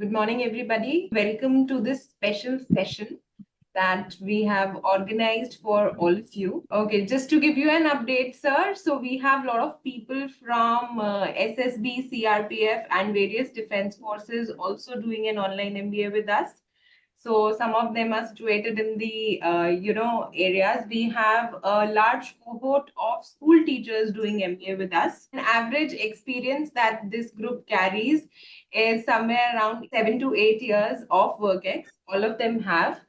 Good morning, everybody. Welcome to this special session that we have organized for all of you. Okay, just to give you an update, sir. So we have a lot of people from SSB, CRPF, and various defense forces also doing an online MBA with us. So some of them are situated in the areas. We have a large cohort of school teachers doing MBA with us. An average experience that this group carries is somewhere around 7 to 8 years of work ex. All of them have,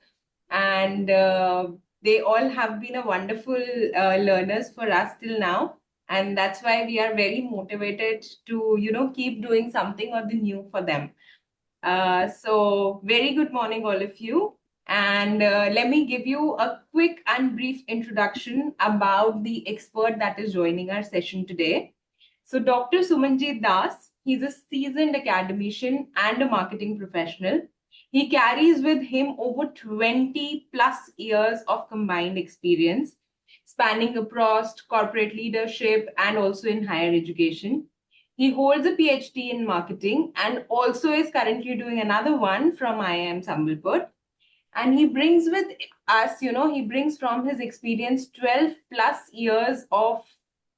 and they all have been a wonderful learners for us till now. And that's why we are very motivated to keep doing something or the new for them. So, very good morning, all of you. And let me give you a quick and brief introduction about the expert that is joining our session today. So, Dr. Sumanjit Das, he's a seasoned academician and a marketing professional. He carries with him over 20 plus years of combined experience, spanning across corporate leadership and also in higher education. He holds a PhD in marketing and also is currently doing another one from IIM Sambalpur. And he brings with us, he brings from his experience 12 plus years of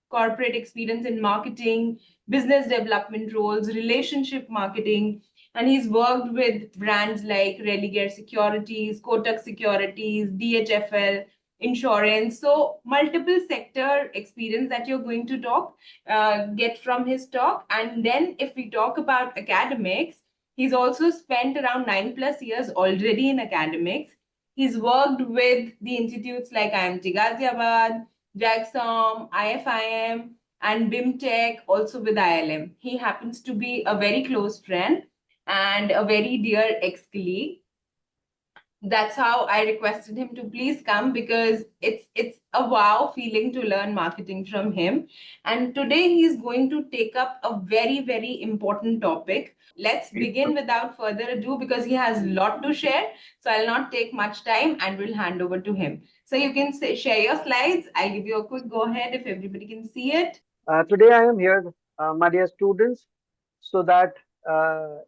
corporate experience in marketing, business development roles, relationship marketing. And he's worked with brands like Religare Securities, Kotak Securities, DHFL, insurance. So multiple sector experience that you're going to get from his talk. And then if we talk about academics, he's also spent around 9 plus years already in academics. He's worked with the institutes like IMT Ghaziabad, JAGSOM, IFIM, and BIMTech, also with ILM. He happens to be a very close friend and a very dear ex-colleague. That's how I requested him to please come, because it's a wow feeling to learn marketing from him. And today he's going to take up a very important topic. Let's begin without further ado, because he has a lot to share. So I'll not take much time and will hand over to him. So you can share your slides. I'll give you a quick go ahead if everybody can see it. Today I am here, my dear students, so that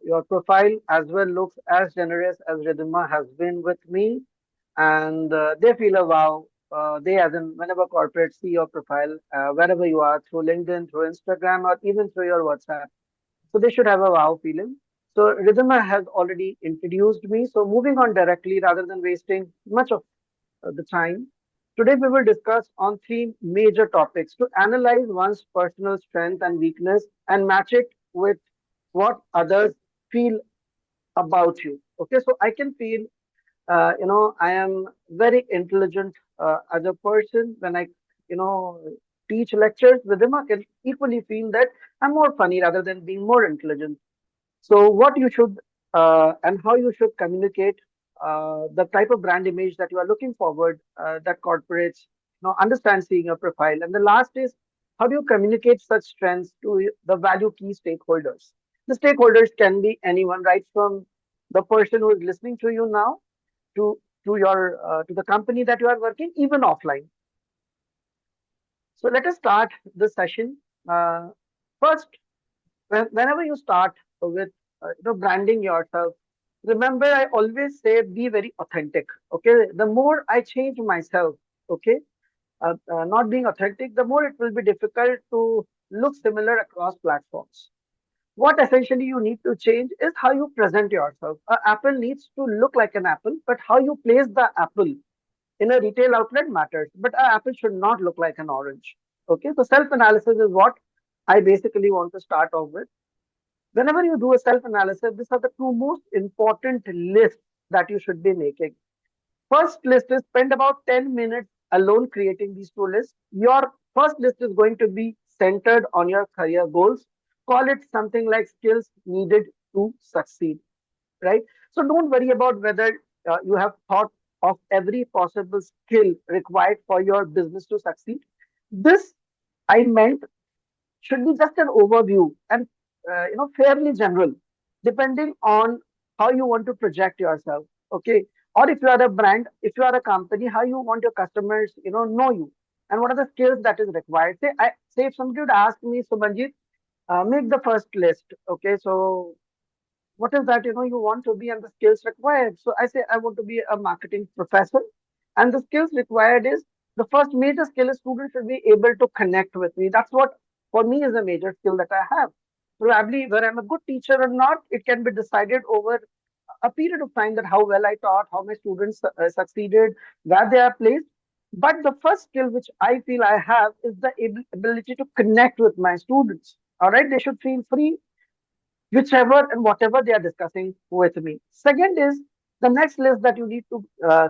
your profile as well looks as generous as Ridhima has been with me, and they feel a wow. They, as in whenever corporates see your profile, wherever you are, through LinkedIn, through Instagram, or even through your WhatsApp, so they should have a wow feeling. So Ridhima has already introduced me. So moving on directly, rather than wasting much of the time. Today we will discuss on three major topics to analyze one's personal strength and weakness and match it with what others feel about you. Okay, so I can feel, I am very intelligent as a person when I, you know, teach lectures with them. I can equally feel that I'm more funny rather than being more intelligent. So, what you should and how you should communicate the type of brand image that you are looking forward that corporates understand seeing your profile. And the last is how do you communicate such strengths to the value key stakeholders? The stakeholders can be anyone, right from the person who is listening to you now to your to the company that you are working, even offline. So let us start the session. Uh, First, whenever you start with branding yourself, remember I always say be very authentic. Okay, the more I change myself, okay, not being authentic, the more it will be difficult to look similar across platforms. What essentially you need to change is how you present yourself. An apple needs to look like an apple, but how you place the apple in a retail outlet matters. But an apple should not look like an orange. Okay, so self analysis is what I basically want to start off with. Whenever you do a self analysis, these are the two most important lists that you should be making. First list is spend about 10 minutes alone creating these two lists. Your first list is going to be centered on your career goals. Call it something like skills needed to succeed, right? So don't worry about whether you have thought of every possible skill required for your business to succeed. This I meant should be just an overview and fairly general, depending on how you want to project yourself. Okay, or if you are a brand, if you are a company, how you want your customers know you, and what are the skills that is required. Say if somebody would ask me, Sumanjit, make the first list. Okay, so what is that, you want to be and the skills required. So I say I want to be a marketing professor, and the skills required is, the first major skill is students should be able to connect with me. That's what for me is a major skill that I have. Probably whether I'm a good teacher or not, it can be decided over a period of time, that how well I taught, how my students succeeded, where they are placed. But the first skill which I feel I have is the ability to connect with my students. All right, they should feel free whichever and whatever they are discussing with me. Second is, the next list that you need to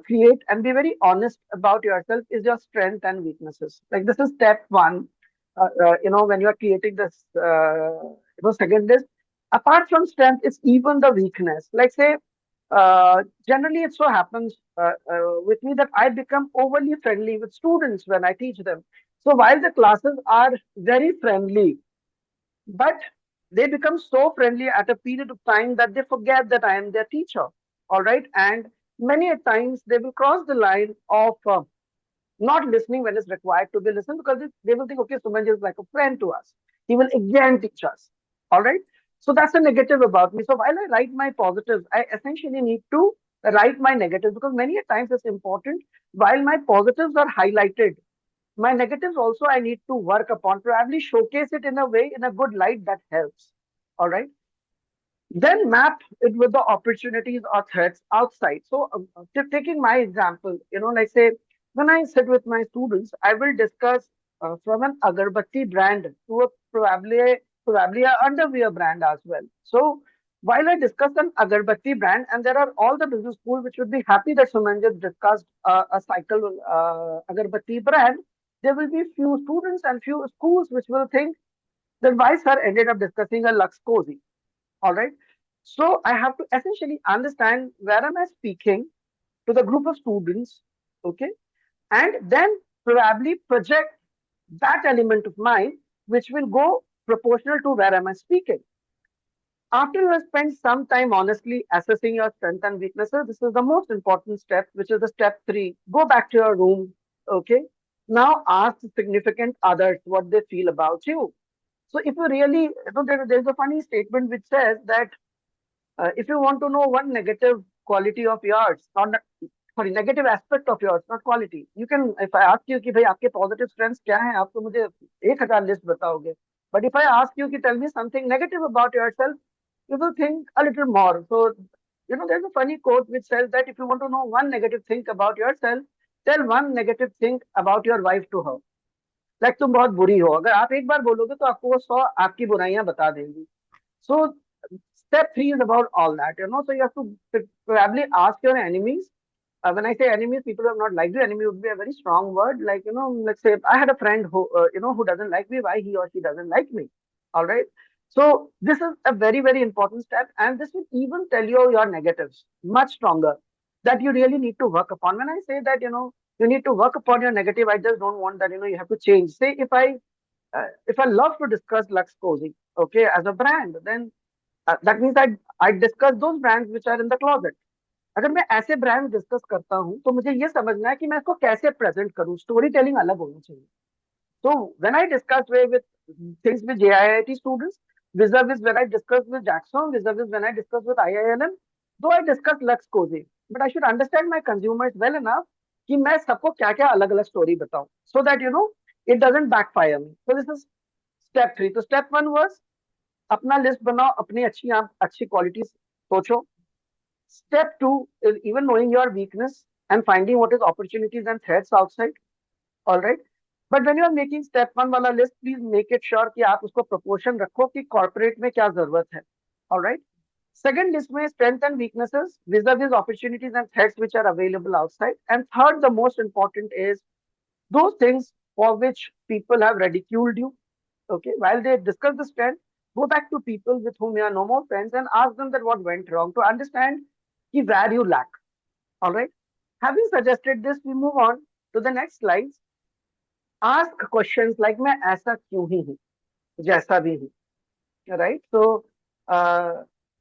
create and be very honest about yourself is your strength and weaknesses. Like, this is step one. When you are creating this, second list. Apart from strength, it's even the weakness. Like, say, generally it so happens with me that I become overly friendly with students when I teach them. So while the classes are very friendly, but they become so friendly at a period of time that they forget that I am their teacher. All right. And many a times they will cross the line of not listening when it's required to be listened, because they will think, okay, Sumanjit is like a friend to us. He will again teach us. All right. So that's a negative about me. So while I write my positives, I essentially need to write my negatives, because many a times it's important. While my positives are highlighted, my negatives also I need to work upon, probably showcase it in a way, in a good light that helps. All right. Then map it with the opportunities or threats outside. So, taking my example, like, say, when I sit with my students, I will discuss from an agarbatti brand to a probably a underwear brand as well. So, while I discuss an agarbatti brand, and there are all the business schools which would be happy that Sumanjit discussed a cycle agarbatti brand, there will be few students and few schools which will think that why sir ended up discussing a Lux Cozy. All right. So I have to essentially understand where am I speaking to the group of students, okay, and then probably project that element of mine which will go proportional to where am I speaking. After you have spent some time honestly assessing your strengths and weaknesses, this is the most important step, which is the step three. Go back to your room, okay. Now ask significant others what they feel about you. So if you really, there's a funny statement which says that if you want to know one negative quality of yours, sorry, negative aspect of yours, not quality, you can, if I ask you कि भाई आपके positive strengths क्या हैं, आप तो मुझे 1,000 list बताओगे. But if I ask you कि tell me something negative about yourself, you will think a little more. So, there's a funny quote which says that if you want to know one negative thing about yourself, tell one negative thing about your wife to her. Like, तुम बहुत बुरी हो, अगर आप एक बार बोलोगे तो आपको वो 100 आपकी बुराइयां बता देंगी. So step three is about all that. So you have to probably ask your enemies. When I say enemies, people who have not liked you, enemy would be a very strong word. Like, let's say I had a friend who, who doesn't like me, why he or she doesn't like me. All right. So this is a very, very important step. And this will even tell you your negatives much stronger, that you really need to work upon. When I say that, you need to work upon your negative, I just don't want that, you have to change. Say if I love to discuss Lux Cozy, okay, as a brand, then that means I discuss those brands which are in the closet. अगर मैं ऐसे brand discuss करता हूं तो मुझे ये समझना है कि मैं इसको कैसे प्रेजेंट करूं, स्टोरी टेलिंग अलग होनी चाहिए. So when I discuss with things with JIIT students, vis-a-vis when I discuss with Jackson, vis-a-vis when I discuss with IILM, though I discuss Lux Cozy, but I should understand my consumers well enough कि मैं सबको क्या क्या अलग अलग story बताऊं, so that it doesn't backfire me. So this is step three. So step one was अपना list बनाओ, अपनी अच्छी क्वालिटीज सोचो. Step two is even knowing your weakness and finding what is opportunities and threats outside. All right. But when you are making step one वाला list, please make it sure कि आप उसको proportion रखो कि corporate में क्या जरूरत है. All right. Second list में strength and weaknesses, vis-a-vis opportunities and threats which are available outside. And third, the most important is those things for which people have ridiculed you. Okay. While they discuss the strength, go back to people with whom you are no more friends and ask them that what went wrong, to understand where you lack. All right. Having suggested this, we move on to the next slides. Ask questions like मैं ऐसा क्यों ही हूँ, जैसा भी हूँ. Right. So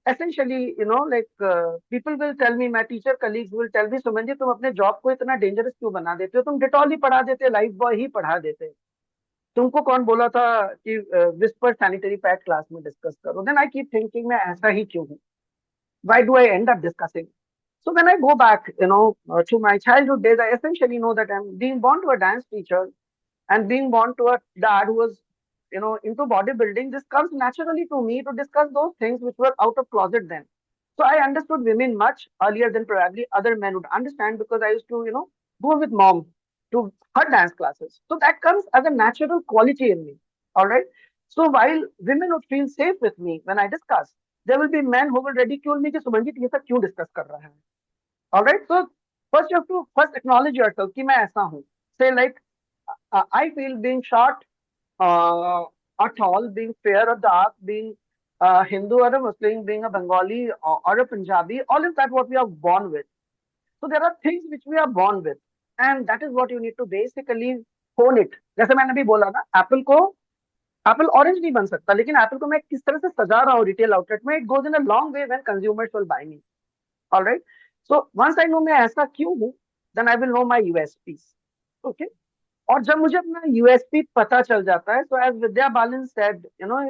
essentially, like people will tell me, my teacher colleagues will tell me, Suman ji तुम अपने job को इतना डेंजरस क्यों बना देते हो, तुम डिटॉल ही पढ़ा देते, लाइफ बॉय ही पढ़ा देते, तुमको कौन बोला था कि विस्पर सैनिटरी पैड क्लास में डिस्कस करो. देन आई कीप थिंकिंग मैं ऐसा ही क्यों हूँ. Why do I end up discussing? So when I go back, to my childhood days, I essentially know that I'm being born to a dance teacher and being born to a dad who was, into bodybuilding. This comes naturally to me to discuss those things which were out of closet then. So I understood women much earlier than probably other men would understand, because I used to, go with mom to her dance classes. So that comes as a natural quality in me. All right. So while women would feel safe with me when I discuss, there will be men who will ridicule me कि सुमनजीत ये सब क्यों discuss कर रहा है. All right. So first you have to first acknowledge yourself कि मैं ऐसा हूँ. Say like, I feel being short, uh, or tall, being fair or dark, being a Hindu or a Muslim, being a Bengali or a Punjabi, all is that what we are born with. So there are things which we are born with, and that is what you need to basically hone it. जैसे मैंने अभी बोला ना, Apple orange नहीं बन सकता, लेकिन Apple को मैं किस तरह से सजा रहा हूँ रिटेल आउटलेट में, it goes in a long way when consumers will buy me. Alright. So once I know मैं ऐसा क्यों हूँ, then I will know my USPs. Okay. और जब मुझे अपना यूएसपी पता चल जाता है, तो एज विद्या बालन सेड,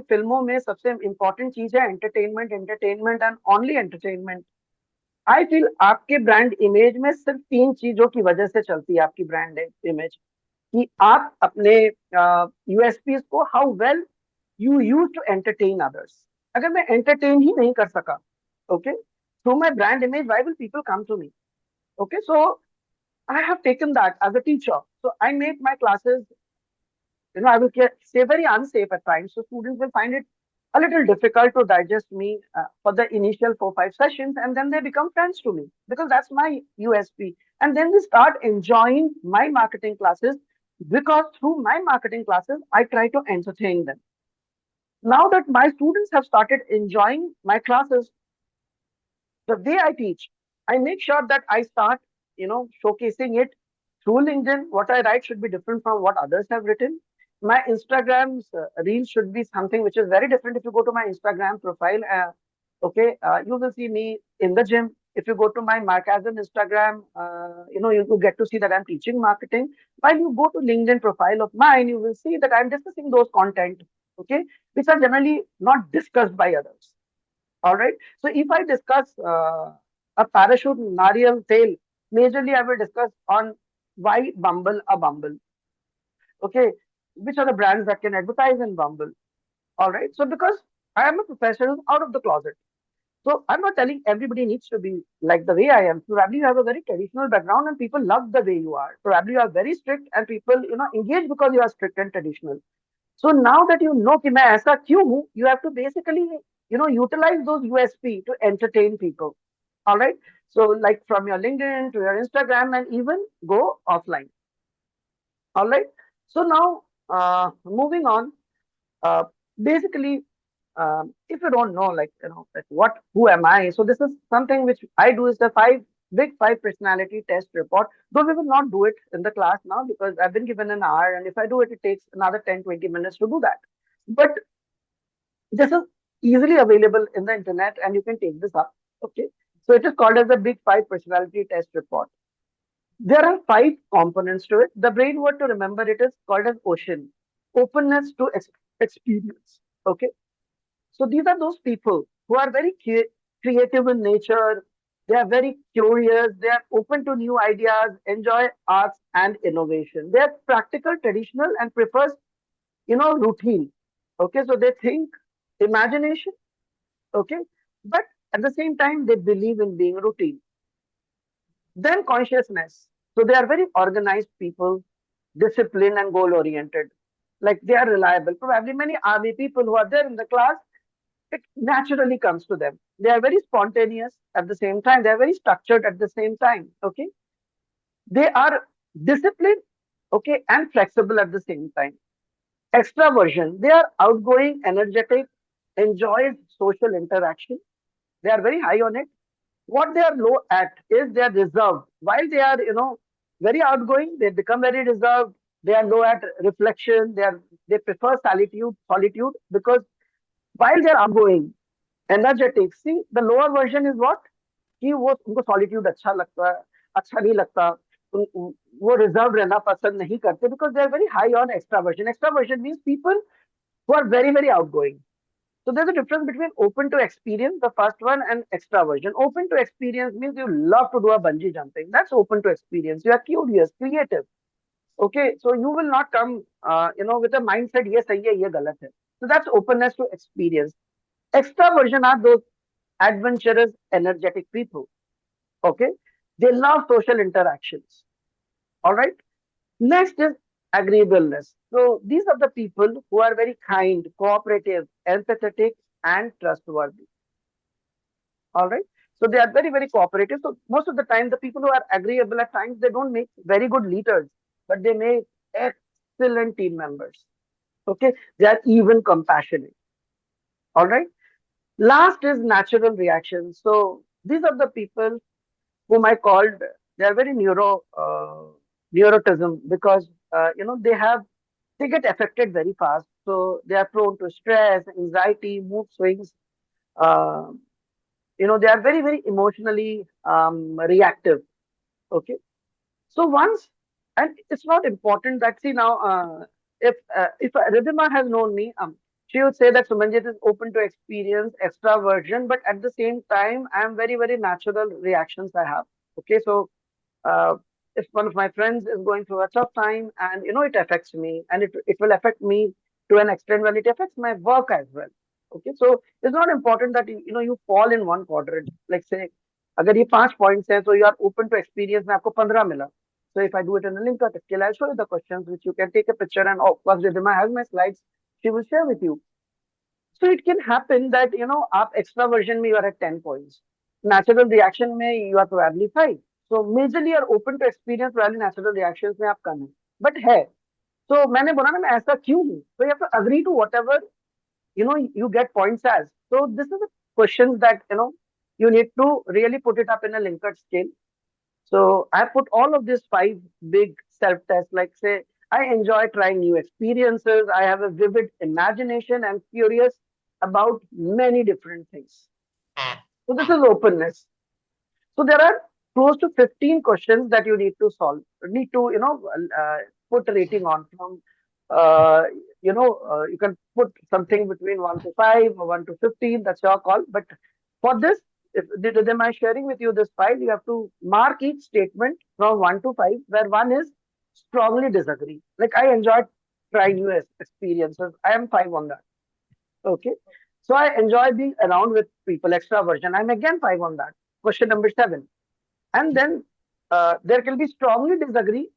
फिल्मों में सबसे इंपॉर्टेंट चीज है entertainment, entertainment and only entertainment. I feel आपके ब्रांड इमेज में सिर्फ तीन चीजों की वजह से चलती है आपकी ब्रांड इमेज, कि आप अपने यूएसपी को how well you use to entertain others. अगर मैं एंटरटेन ही नहीं कर सका, okay, through my brand image, why will people come to me. Okay. So I have taken that as a teacher. So I make my classes, I will say very unsafe at times. So students will find it a little difficult to digest me for the initial 4-5 sessions, and then they become friends to me because that's my USP. And then they start enjoying my marketing classes, because through my marketing classes, I try to entertain them. Now that my students have started enjoying my classes, the way I teach, I make sure that I start, showcasing it through LinkedIn. What I write should be different from what others have written. My Instagram's reel should be something which is very different. If you go to my Instagram profile, okay, you will see me in the gym. If you go to my Markasm Instagram, you get to see that I'm teaching marketing. While you go to LinkedIn profile of mine, you will see that I'm discussing those content, okay, which are generally not discussed by others. All right. So if I discuss a parachute Nariyal tail, majorly I will discuss on why Bumble a Bumble. Okay. Which are the brands that can advertise in Bumble? All right. So because I am a professional out of the closet. So I'm not telling everybody needs to be like the way I am. Probably you have a very traditional background and people love the way you are. Probably you are very strict and people, engage because you are strict and traditional. So now that you know कि मैं ऐसा क्यों हूँ, you have to basically, utilize those USP to entertain people. All right. So like from your LinkedIn to your Instagram and even go offline. All right. So now moving on, uh, basically, if you don't know, like, like who am I? So this is something which I do is the big five personality test report. Though we will not do it in the class now because I've been given an hour, and if I do it, it takes another 10-20 minutes to do that. But this is easily available in the internet, and you can take this up. Okay. So it is called as the big five personality test report. There are five components to it. The brain word to remember it is called as ocean, openness to experience. Okay. So these are those people who are very creative in nature. They are very curious. They are open to new ideas, enjoy arts and innovation. They are practical, traditional, and prefers, routine. Okay, so they think imagination. Okay, but at the same time, they believe in being routine. Then consciousness. So they are very organized people, disciplined and goal oriented. Like they are reliable. Probably many army people who are there in the class, it naturally comes to them. They are very spontaneous at the same time. They are very structured at the same time. Okay. They are disciplined, okay, and flexible at the same time. Extraversion. They are outgoing, energetic, enjoy social interaction. They are very high on it. What they are low at is they are reserved. While they are, very outgoing, they become very reserved. They are low at reflection. They prefer solitude because while they are outgoing, energetic, see the lower version is what, कि वो उनको solitude अच्छा लगता है, अच्छा नहीं लगता, वो reserved रहना पसंद नहीं करते because they are very high on extraversion. Extraversion means people who are very very outgoing. So there's a difference between open to experience, the first one, and extraversion. Open to experience means you love to do a bungee jumping. That's open to experience. You are curious, creative. Okay, so you will not come, with a mindset, yes, sahi hai, ye galat hai. So that's openness to experience. Extraversion are those adventurous, energetic people. Okay, they love social interactions. All right. Next is agreeableness. So these are the people who are very kind, cooperative, empathetic, and trustworthy. All right. So they are very, very cooperative. So most of the time, the people who are agreeable at times, they don't make very good leaders, but they make excellent team members. Okay. They are even compassionate. All right. Last is natural reactions. So these are the people whom I called, they are very neurotism because, they get affected very fast. So they are prone to stress, anxiety, mood swings. Uh, they are very, very emotionally reactive. Okay. So once, and it's not important that, see now, if Ridhima has known me, she would say that Sumanjit is open to experience, extraversion, but at the same time, I am very, very natural reactions I have. Okay. So uh, if one of my friends is going through a tough time and it affects me, and it will affect me to an extent when it affects my work as well. Okay, so it's not important that you fall in one quadrant. Like say अगर ये 5 points है, so you are open to experience में आपको 15 मिला. So if I do it in a link scale, I'll show you the questions which you can take a picture, and of course Ridhima has my slides, she will share with you. So it can happen that आप extraversion में you are at 10 points, natural reaction में you are probably 5. So majorly you are open to experience, probably natural reactions में आप कम है, but है. So मैंने बोला ना मैं ऐसा क्यों हूँ? So you have to agree to whatever you get points as. So this is a question that you need to really put it up in a Likert scale. So I put all of these 5 big self-tests, like say, I enjoy trying new experiences. I have a vivid imagination. I'm curious about many different things. So this is openness. So there are close to 15 questions that you need to solve, need to, put a rating on from, you can put something between 1 to 5 or 1 to 15. That's your call. But for this, if them I sharing with you this file, you have to mark each statement from 1 to 5, where 1 is strongly disagree. Like I enjoyed trying new experiences. I am 5 on that. Okay. So I enjoy being around with people, extraversion. I'm again 5 on that. Question number 7. And then there can be strongly disagree.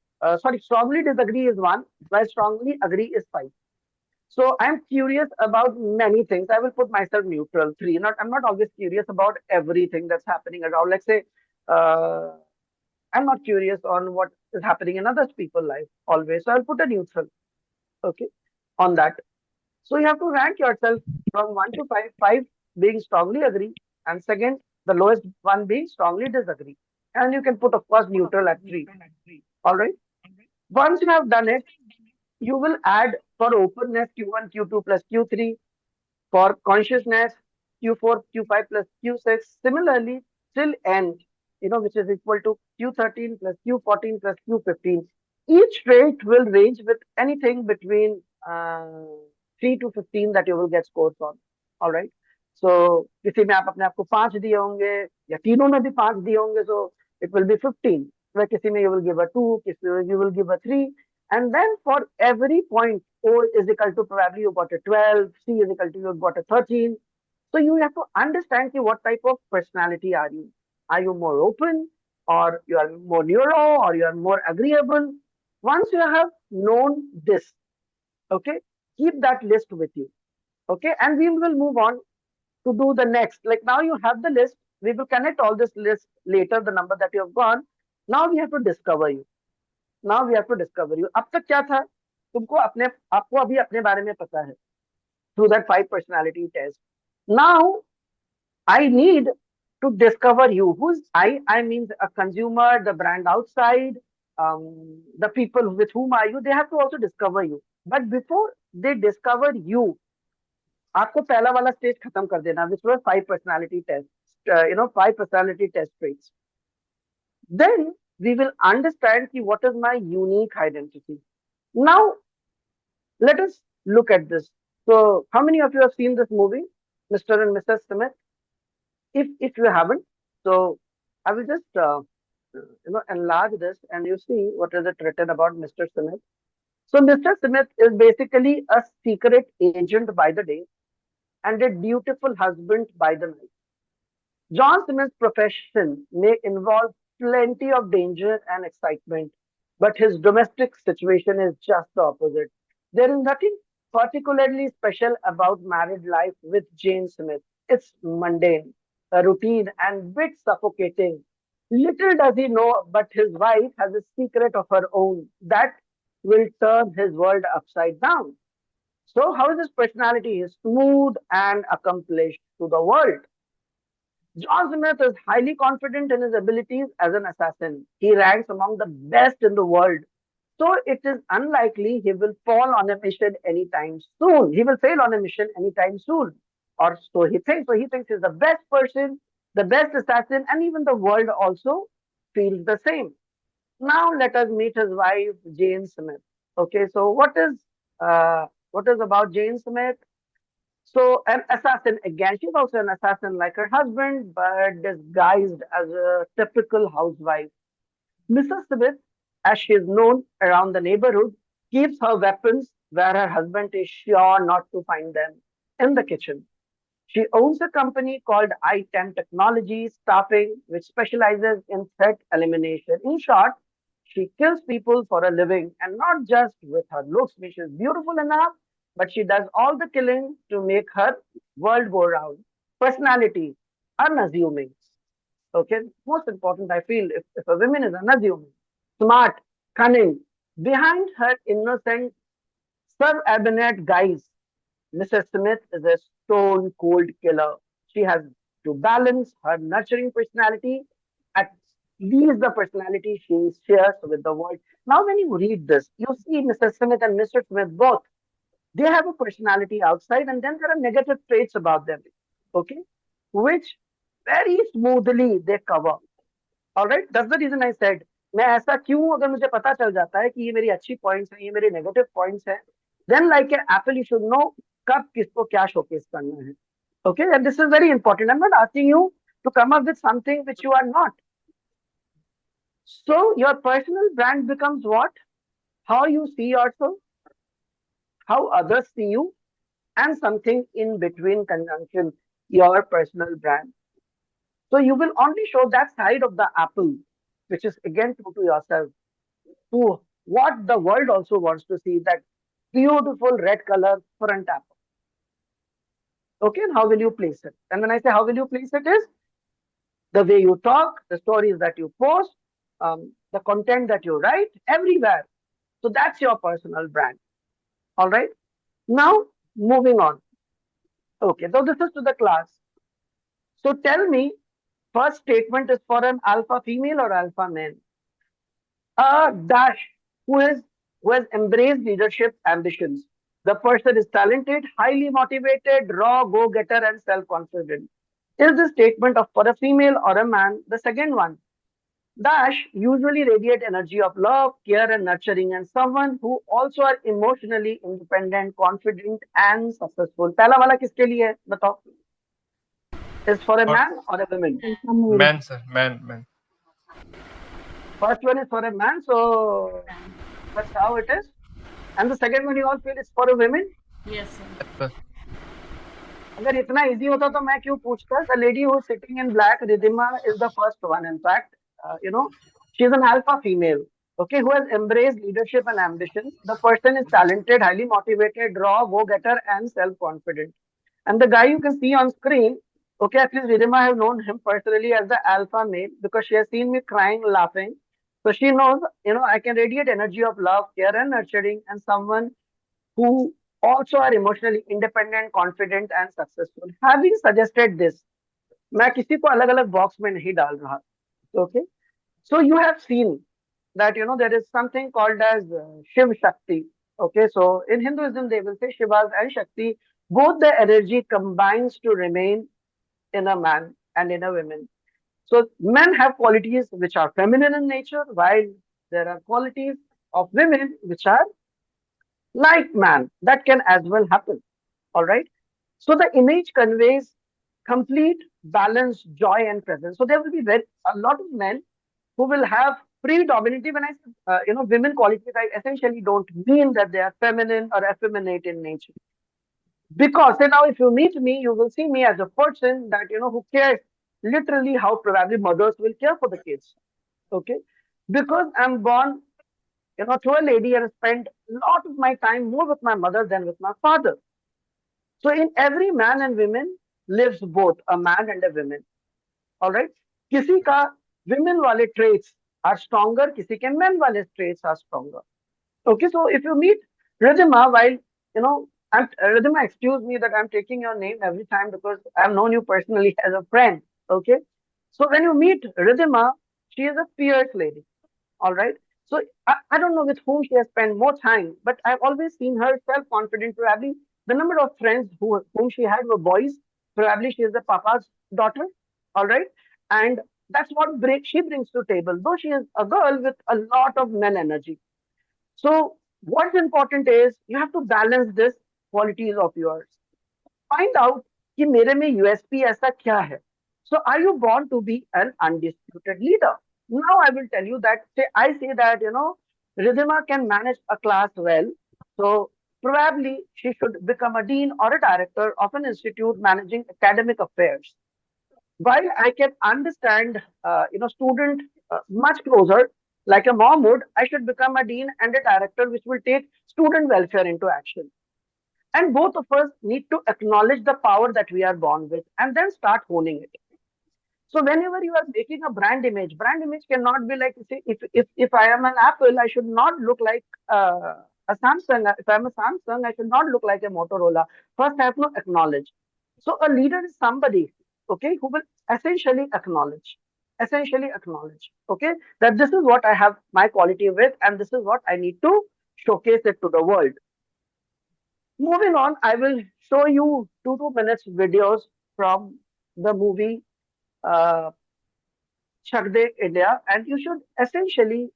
Strongly disagree is 1, while strongly agree is 5. So I'm curious about many things. I will put myself neutral, 3. I'm not always curious about everything that's happening around. Let's say uh, I'm not curious on what is happening in other people's life always. So I'll put a neutral, okay, on that. So you have to rank yourself from 1 to 5, 5 being strongly agree, and second, the lowest one being strongly disagree. And you can put, of course, neutral at 3. All right. Once you have done it, you will add for openness Q1, Q2 plus Q3, for consciousness Q4, Q5 plus Q6. Similarly, till end, which is equal to Q13 plus Q14 plus Q15. Each trait will range with anything between 3 to 15 that you will get scores on. All right. So किसी में आप अपने आप को 5 दिए होंगे, या तीनों में भी 5 दिए होंगे, so it will be 15. वह किसी में you will give a 2, किसी में you will give a 3, and then for every point, O is equal to probably you got a 12, C is equal to you got a 13. So you have to understand what type of personality are you. Are you more open, or you are more neuro, or you are more agreeable? Once you have known this, okay, keep that list with you. Okay, and we will move on to do the next. Like now you have the list, we will connect all this list later, the number that you have gone. Now we have to discover you. Now we have to discover you. अब तक क्या था? तुमको अपने आपको अभी अपने बारे में पता है through that 5 personality test. Now I need to discover you. Who's I? I means a consumer, the brand outside, the people with whom are you? They have to also discover you. But before they discover you, आपको पहला वाला stage खत्म कर देना, which was 5 personality test, 5 personality test traits. Then we will understand what is my unique identity. Now let us look at this. So how many of you have seen this movie? Mr. and Mrs. Smith? If you haven't, so I will just enlarge this and you see what is it written about Mr. Smith. So Mr. Smith is basically a secret agent by the day and a dutiful husband by the night. John Smith's profession may involve plenty of danger and excitement, but his domestic situation is just the opposite. There is nothing particularly special about married life with Jane Smith. It's mundane, a routine, and bit suffocating. Little does he know, but his wife has a secret of her own that will turn his world upside down. So, how is his personality? He is smooth and accomplished to the world. John Smith is highly confident in his abilities as an assassin. He ranks among the best in the world. So it is unlikely he will fall on a mission anytime soon. He will fail on a mission anytime soon. Or so he thinks. So he thinks he's the best person, the best assassin, and even the world also feels the same. Now let us meet his wife, Jane Smith. Okay, so what is about Jane Smith? So, an assassin again. She's also an assassin like her husband, but disguised as a typical housewife. Mrs. Smith, as she is known around the neighborhood, keeps her weapons where her husband is sure not to find them, in the kitchen. She owns a company called I-10 Technology Staffing, which specializes in threat elimination. In short, she kills people for a living and not just with her looks, which is beautiful enough, but she does all the killing to make her world go round. Personality, unassuming. Okay, most important, I feel, if a woman is unassuming, smart, cunning, behind her innocent, subordinate guise, Mrs. Smith is a stone cold killer. She has to balance her nurturing personality, at least the personality she shares with the world. Now, when you read this, you see Mrs. Smith and Mr. Smith both. They have a personality outside, and then there are negative traits about them. Okay, which very smoothly they cover. All right, that's the reason I said. मैं ऐसा क्यों अगर मुझे पता चल जाता है कि ये मेरी अच्छी पॉइंट्स हैं ये मेरे नेगेटिव पॉइंट्स हैं then like Apple you should know कब किसको क्या शोकेस करना है okay and this is very important I'm not asking you to come up with something which you are not so your personal brand becomes what how you see yourself how others see you and something in between conjunction your personal brand so you will only show that side of the apple which is again true to yourself to what the world also wants to see that beautiful red color front apple. Okay, and how will you place it? And when I say how will you place it is the way you talk, the stories that you post, the content that you write, everywhere. So that's your personal brand. All right. Now moving on. Okay, so this is to the class. So tell me, first statement is for an alpha female or alpha male? Dash, who has embraced leadership ambitions. The person is talented, highly motivated, raw, go-getter, and self-confident. Is the statement of for a female or a man the second one? Dash usually radiate energy of love, care, and nurturing, and someone who also are emotionally independent, confident, and successful. पहला वाला किसके लिए है? बताओ. Is for a For man or a woman? man, sir, man. First one is for a man, so that's how it is. And the second one you all feel is for a woman. Yes, sir. Yes, sir. अगर इतना easy होता तो मैं क्यों पूछता? The lady who is sitting in black, Ridhima, is the first one. In fact, she's an alpha female. Okay, who has embraced leadership and ambitions. The person is talented, highly motivated, raw, go-getter, and self-confident. And the guy you can see on screen, okay, at least Ridhima have known him personally as the alpha male because she has seen me crying, laughing. So she knows, I can radiate energy of love, care, and nurturing, and someone who also are emotionally independent, confident, and successful. Having suggested this, मैं किसी को अलग अलग box में नहीं डाल रहा. Okay, so you have seen that there is something called as Shiv Shakti. Okay, so in Hinduism they will say Shivas and Shakti. Both the energy combines to remain in a man and in a woman. So men have qualities which are feminine in nature, while there are qualities of women which are like man. That can as well happen. All right. So the image conveys complete balance, joy, and presence. So there will be a lot of men who will have predominantly, when I say, women qualities, I essentially don't mean that they are feminine or effeminate in nature. Because say now, if you meet me, you will see me as a person that, who cares literally how probably mothers will care for the kids. Okay. Because I'm born, to a lady and spend a lot of my time more with my mother than with my father. So in every man and women lives both a man and a woman. All right. किसी का women वाले traits are stronger, किसी के men वाले traits are stronger. Okay, so if you meet Ridhima, while Ridhima, excuse me that I'm taking your name every time because I've known you personally as a friend. Okay, so when you meet Ridhima, she is a fierce lady. All right. So I don't know with whom she has spent more time, but I've always seen her self-confident. Probably the number of friends whom she had were boys. Probably she is the papa's daughter. All right. And that's what she brings to table, though she is a girl with a lot of men energy. So what's important is you have to balance this qualities of yours. Find out कि मेरे में USP ऐसा क्या है. So are you born to be an undisputed leader? Now I will tell you that I say that Ridhima can manage a class well. So probably she should become a dean or a director of an institute managing academic affairs. While I can understand, student much closer, like a mom would, I should become a dean and a director, which will take student welfare into action. And both of us need to acknowledge the power that we are born with and then start honing it. So whenever you are making a brand image cannot be like, say, if I am an Apple, I should not look like a Samsung. If I'm a Samsung, I should not look like a Motorola. First, I have to acknowledge. So a leader is somebody, okay, who will essentially acknowledge, okay, that this is what I have my quality with, and this is what I need to showcase it to the world. Moving on, I will show you 2 minutes videos from the movie Chak De India, and you should essentially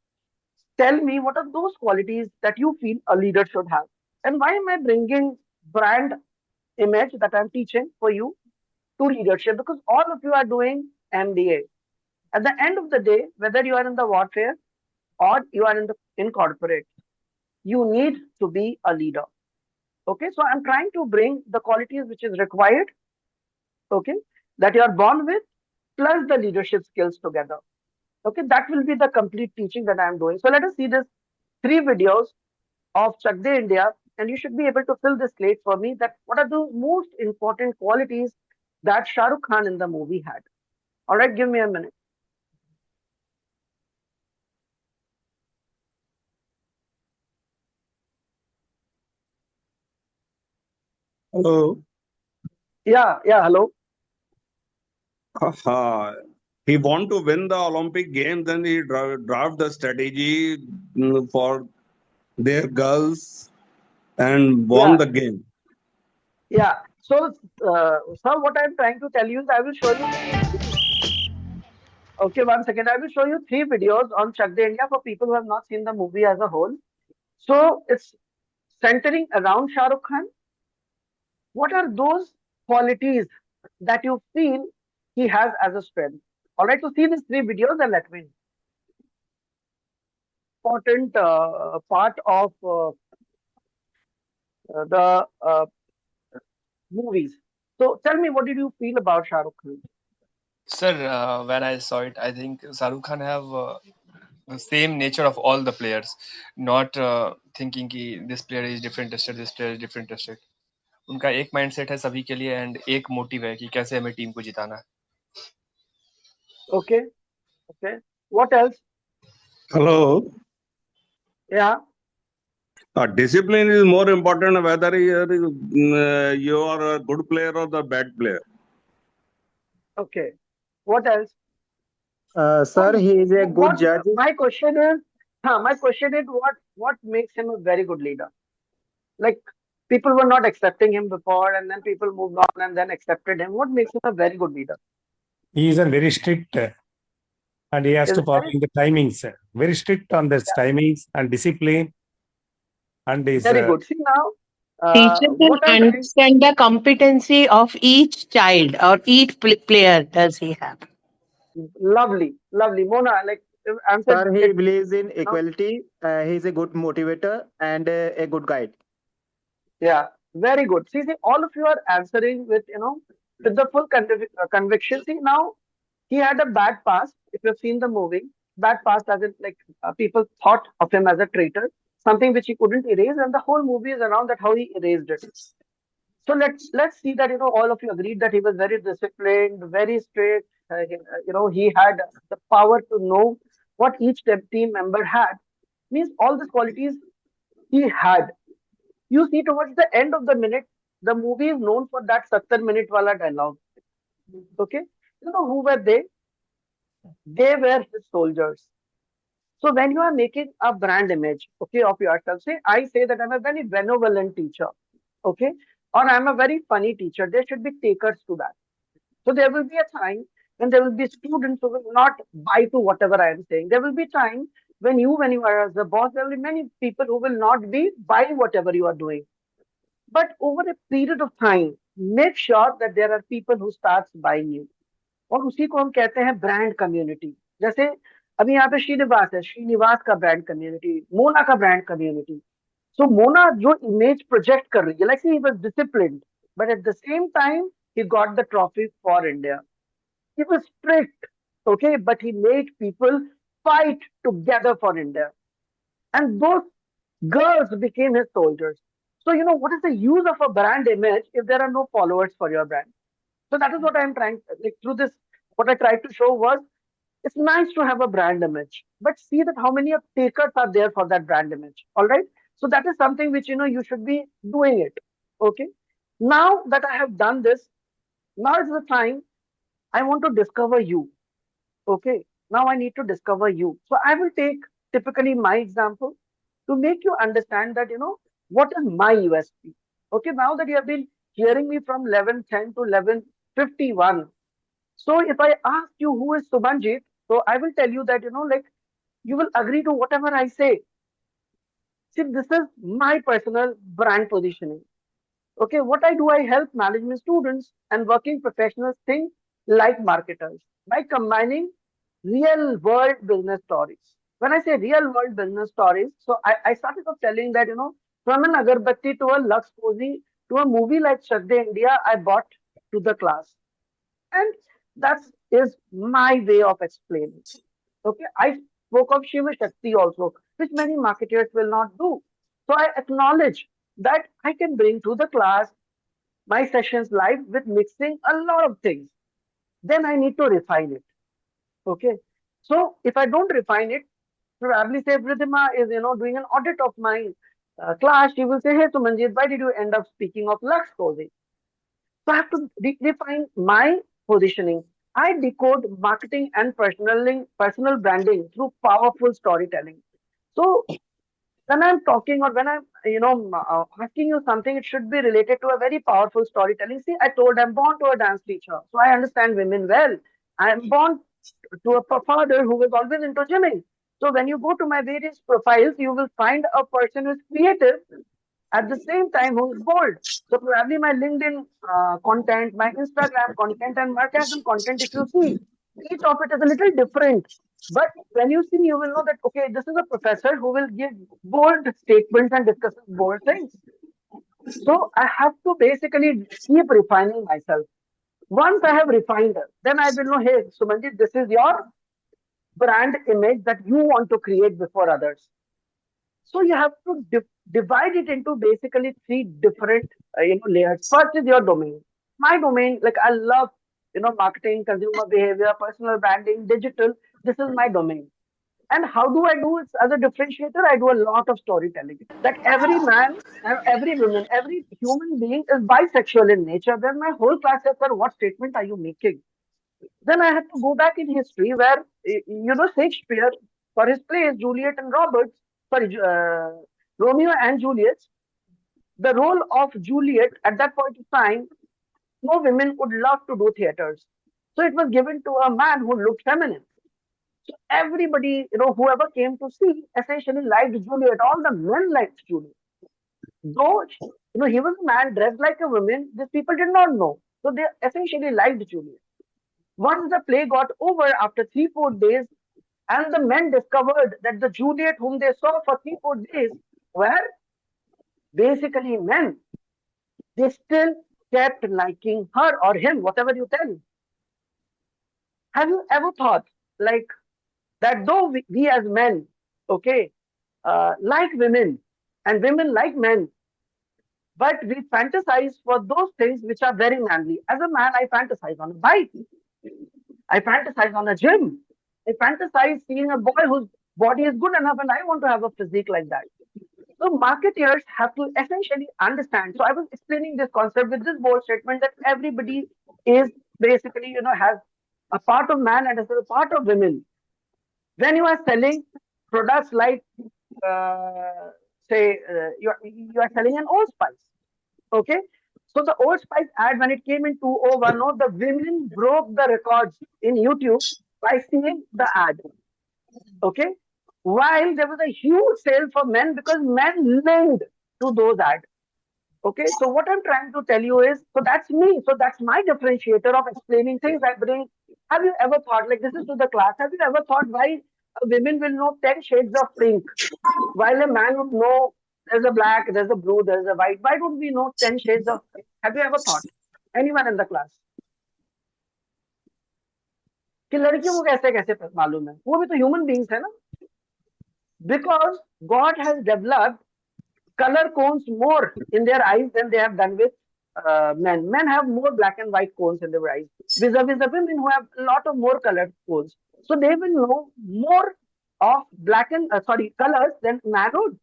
tell me what are those qualities that you feel a leader should have. And why am I bringing brand image that I'm teaching for you to leadership? Because all of you are doing MBA. At the end of the day, whether you are in the warfare or you are in corporate, you need to be a leader. Okay, so I'm trying to bring the qualities which is required, okay, that you are born with, plus the leadership skills together. Okay, that will be the complete teaching that I am doing. So let us see this 3 videos of Chak De India, and you should be able to fill this slate for me that what are the most important qualities that Shah Rukh Khan in the movie had. All right, give me a minute. Hello. Yeah, hello. He want to win the Olympic Games, then he draft the strategy for their girls and won the game. Yeah. So, sir, what I'm trying to tell you is I will show you 3 videos. Okay, 1 second. I will show you 3 videos on Chak De India for people who have not seen the movie as a whole. So it's centering around Shah Rukh Khan. What are those qualities that you feel he has as a strength? All right, so see these 3 videos and let me know. Important part of the movies. So tell me, what did you feel about Shah Rukh Khan? Sir, when I saw it, I think Shahrukh Khan have the same nature of all the players, not thinking कि this player is different tested, this player is different tested. उनका एक mindset है सभी के लिए and एक motive है कि कैसे हमें टीम को जिताना है. Okay. What else? Hello. Yeah. Discipline is more important whether you are a good player or the bad player. Okay. What else? Sir, he is a good judge. My question is, what makes him a very good leader? Like people were not accepting him before, and then people moved on and then accepted him. What makes him a very good leader? He is a very strict and he has to follow the timings. Very strict on this timings and discipline. And is very good. See Teacher can What I'm trying, understand the competency of each child or each player does he have. lovely, lovely. Mona, like answer Sir, he it, believes in you know, equality. He is a good motivator and a good guide. yeah, very good. See, all of you are answering with, with the full conviction. See, now he had a bad past. If you've seen the movie, bad past as in like people thought of him as a traitor, something which he couldn't erase, and the whole movie is around that how he erased it. So let's see that all of you agreed that he was very disciplined, very strict. He had the power to know what each team member had. Means all these qualities he had. You see, towards the end of the minute, the movie is known for that 70-minute wala dialogue. Okay, you know who were they? They were his soldiers. So when you are making a brand image, okay, of yourself, say I say that I'm a very benevolent teacher, okay, or I'm a very funny teacher. There should be takers to that. So there will be a time when there will be students who will not buy to whatever I am saying. There will be time when you are as a boss, there will be many people who will not be buying whatever you are doing. But over a period of time, make sure that there are people who starts buying you. और उसी को हम कहते हैं brand community. जैसे अभी यहाँ पे श्रीनिवास है, श्रीनिवास का ब्रांड कम्युनिटी, मोना का ब्रांड कम्युनिटी. सो मोना जो इमेज प्रोजेक्ट कर रही है, like he was disciplined, but at the same time he got the trophy for India. He was strict, okay, but he made people fight together for India. And those girls became his soldiers. So, what is the use of a brand image if there are no followers for your brand? So that is what I'm trying, like through this, what I tried to show was it's nice to have a brand image, but see that how many of takers are there for that brand image. All right. So that is something which, you should be doing it. Okay. Now that I have done this, now is the time I want to discover you. Okay. Now I need to discover you. So I will take typically my example to make you understand that, what is my USP. Okay. Now that you have been hearing me from 11:10 to 11:51. So if I ask you who is Sumanjit, so I will tell you that, like you will agree to whatever I say. See, this is my personal brand positioning. Okay, what I do, I help management students and working professionals think like marketers by combining real world business stories. When I say real world business stories, so I started off telling that, from an agarbatti to a Lux Cozy to a movie like Shraddha India, I bought to the class. And that is my way of explaining. Okay, I spoke of Shiva Shakti also, which many marketers will not do. So I acknowledge that I can bring to the class my sessions live with mixing a lot of things. Then I need to refine it. Okay. So if I don't refine it, probably say Vridhima is doing an audit of my class, she will say, hey Sumanjit, why did you end up speaking of Lux Cozy? So I have to redefine my positioning. I decode marketing and personal branding through powerful storytelling. So when I'm talking or when I'm, asking you something, it should be related to a very powerful storytelling. See, I told I'm born to a dance teacher, so I understand women well. I'm born to a father who was always into gymming. So when you go to my various profiles, you will find a person who is creative at the same time who is bold. So probably my LinkedIn content, my Instagram content, and my casual content, if you see, each of it is a little different. But when you see, you will know that, okay, this is a professor who will give bold statements and discusses bold things. So I have to basically keep refining myself. Once I have refined it, then I will know, hey, Sumanjit, this is your brand image that you want to create before others. So you have to divide it into basically three different layers. First is your domain. My domain, like I love marketing, consumer behavior, personal branding, digital. This is my domain. And how do I do it as a differentiator? I do a lot of storytelling. That every man, every woman, every human being is bisexual in nature. Then my whole class says, sir, what statement are you making? Then I had to go back in history where, Shakespeare, for his plays, Juliet and Roberts, sorry, Romeo and Juliet, the role of Juliet at that point of time, no women would love to do theaters. So it was given to a man who looked feminine. So everybody, whoever came to see, essentially liked Juliet. All the men liked Juliet. Though He was a man dressed like a woman. These people did not know. So they essentially liked Juliet. Once the play got over after 3-4 days, and the men discovered that the Juliet whom they saw for 3-4 days were basically men, they still kept liking her or him, whatever you tell. Have you ever thought like that though we as men, okay, like women and women like men, but we fantasize for those things which are very manly. As a man, I fantasize on a bike. I fantasize on a gym. I fantasize seeing a boy whose body is good enough and I want to have a physique like that. So marketeers have to essentially understand. So I was explaining this concept with this bold statement that everybody is basically, has a part of man and a part of women. When you are selling products like, say, you are selling an Old Spice, okay? So the Old Spice ad, when it came in 2010, the women broke the records in YouTube by seeing the ad, okay? While there was a huge sale for men because men linked to those ads. Okay, so what I'm trying to tell you is, so that's me. So that's my differentiator of explaining things I bring. Have you ever thought, like this is to the class, have you ever thought why women will know 10 shades of pink, while a man would know there's a black, there's a blue, there's a white? Why don't we know 10 shades of pink? Have you ever thought? Anyone in the class? कि लड़कियों को कैसे कैसे मालूम है? वो भी तो human beings है ना? Because God has developed color cones more in their eyes than they have done with men. Men have more black and white cones in their eyes, vis-a-vis the women who have a lot of more colored cones. So they will know more of black and colors than man would.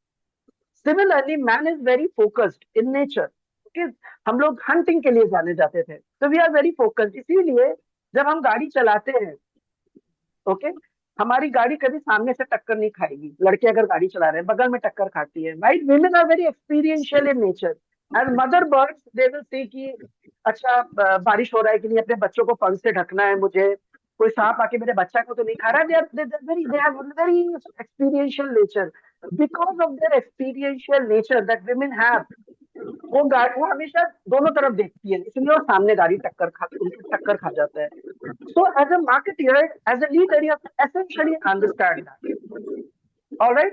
Similarly, man is very focused in nature. Okay, हम लोग hunting के लिए जाने जाते थे. So we are very focused. इसीलिए जब हम गाड़ी चलाते हैं, ओके, हमारी गाड़ी कभी सामने से टक्कर नहीं खाएगी. लड़के अगर गाड़ी चला रहे हैं बगल में टक्कर खाती है, right? women are very experiential in nature. As mother birds, they will see कि अच्छा बारिश हो रहा है कि नहीं, अपने बच्चों को पंख से ढकना है मुझे, कोई सांप आके मेरे बच्चा को तो नहीं खा रहा है. They have very experiential nature. Because of their experiential nature that women have, वो हमेशा दोनों तरफ देखती है, इसलिए वो सामने गाड़ी टक्कर खा जाता है. So as a marketer, as a leader, you have to essentially understand that. All right.